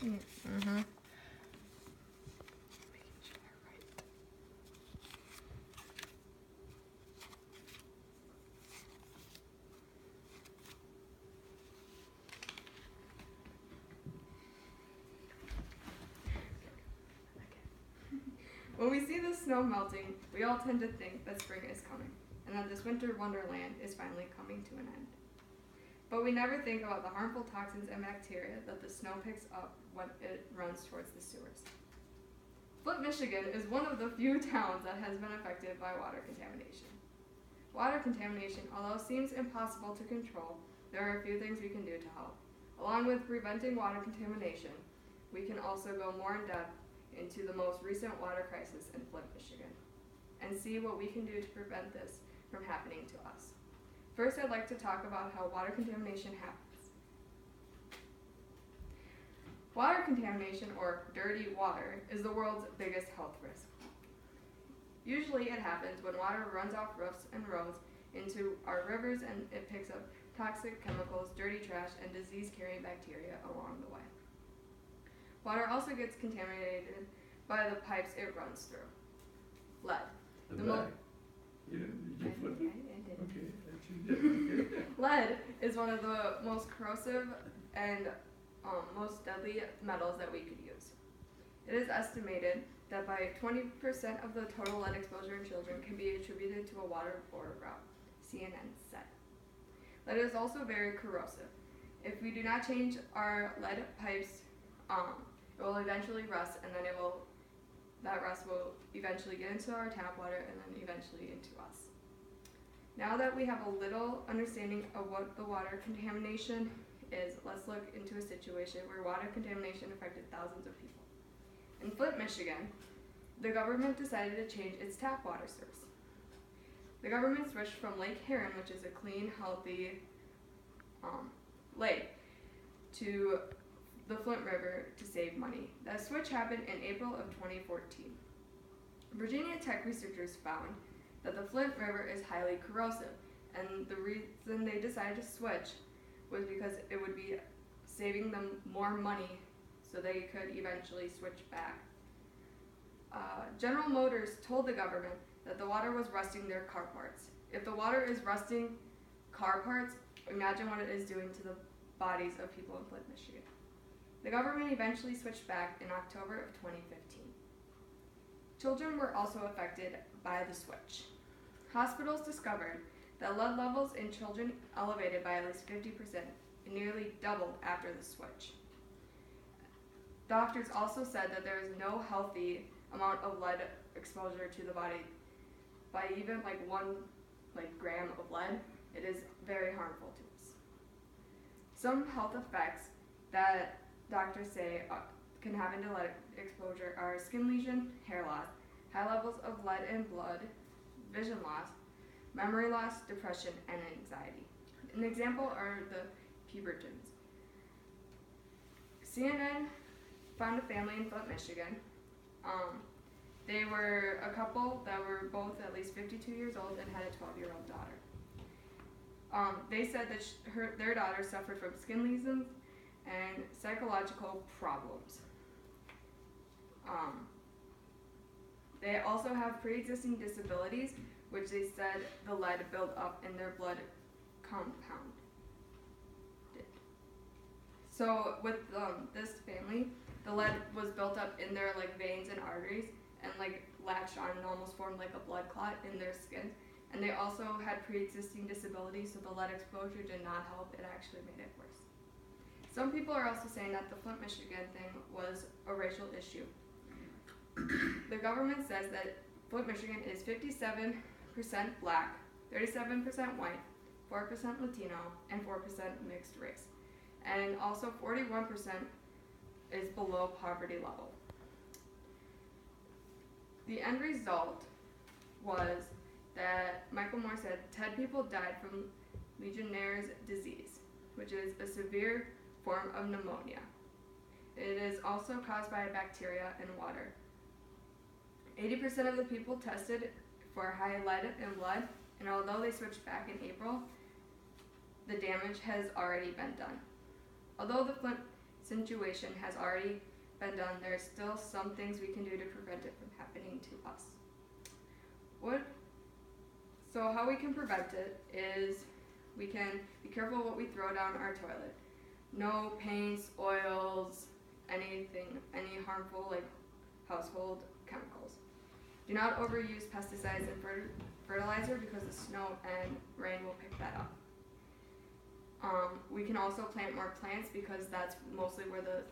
Mm-hmm. When we see the snow melting, we all tend to think that spring is coming, and that this winter wonderland is finally coming to an end. But we never think about the harmful toxins and bacteria that the snow picks up when it runs towards the sewers. Flint, Michigan is one of the few towns that has been affected by water contamination. Water contamination, although seems impossible to control, there are a few things we can do to help. Along with preventing water contamination, we can also go more in depth into the most recent water crisis in Flint, Michigan, and see what we can do to prevent this from happening to us. First, I'd like to talk about how water contamination happens. Water contamination, or dirty water, is the world's biggest health risk. Usually it happens when water runs off roofs and roads into our rivers and it picks up toxic chemicals, dirty trash, and disease-carrying bacteria along the way. Water also gets contaminated by the pipes it runs through. Lead. You did flip it? I did. Okay, that's you did. Lead is one of the most corrosive and most deadly metals that we could use. It is estimated that by 20% of the total lead exposure in children can be attributed to a waterborne route, CNN said. Lead is also very corrosive. If we do not change our lead pipes, it will eventually rust, and then that rust will eventually get into our tap water and then eventually into us. Now that we have a little understanding of what the water contamination is, let's look into a situation where water contamination affected thousands of people. In Flint, Michigan, the government decided to change its tap water source. The government switched from Lake Huron, which is a clean, healthy lake, to the Flint River to save money. That switch happened in April of 2014. Virginia Tech researchers found that the Flint River is highly corrosive, and the reason they decided to switch was because it would be saving them more money so they could eventually switch back. General Motors told the government that the water was rusting their car parts. If the water is rusting car parts, imagine what it is doing to the bodies of people in Flint, Michigan. The government eventually switched back in October of 2015. Children were also affected by the switch. Hospitals discovered that lead levels in children elevated by at least 50% and nearly doubled after the switch. Doctors also said that there is no healthy amount of lead exposure to the body. By even one gram of lead, it is very harmful to us. Some health effects that doctors say can happen to lead exposure are skin lesion, hair loss, high levels of lead in blood, vision loss, memory loss, depression, and anxiety. An example are the Pubertans. CNN found a family in Flint, Michigan. They were a couple that were both at least 52 years old and had a 12-year-old daughter. They said that their daughter suffered from skin lesions and psychological problems. They also have pre-existing disabilities, which they said the lead built up in their blood compound. So with this family, the lead was built up in their veins and arteries and latched on and almost formed a blood clot in their skin. And they also had pre-existing disabilities, so the lead exposure did not help. It actually made it worse. Some people are also saying that the Flint, Michigan thing was a racial issue. The government says that Flint, Michigan is 57% black, 37% white, 4% Latino, and 4% mixed race. And also 41% is below poverty level. The end result was that Michael Moore said 10 people died from Legionnaire's disease, which is a severe form of pneumonia. It is also caused by a bacteria in water. 80% of the people tested for high lead in blood, and although they switched back in April, the damage has already been done. Although the Flint situation has already been done, there are still some things we can do to prevent it from happening to us. So how we can prevent it is we can be careful what we throw down our toilet. No paints, oils, any harmful like household chemicals. Do not overuse pesticides and fertilizer because the snow and rain will pick that up. We can also plant more plants because that's mostly where the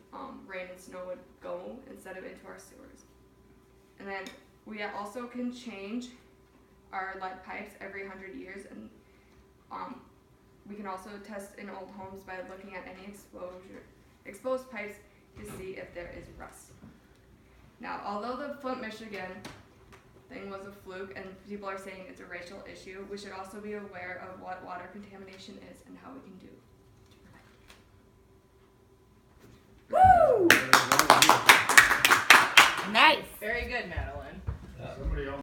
rain and snow would go instead of into our sewers. And then we also can change our lead pipes every 100 years, and we can also test in old homes by looking at any exposed pipes to see if there is rust. Now, although the Flint, Michigan thing was a fluke and people are saying it's a racial issue, we should also be aware of what water contamination is and how we can do to prevent it. Woo! Nice. Very good, Madeline. Somebody else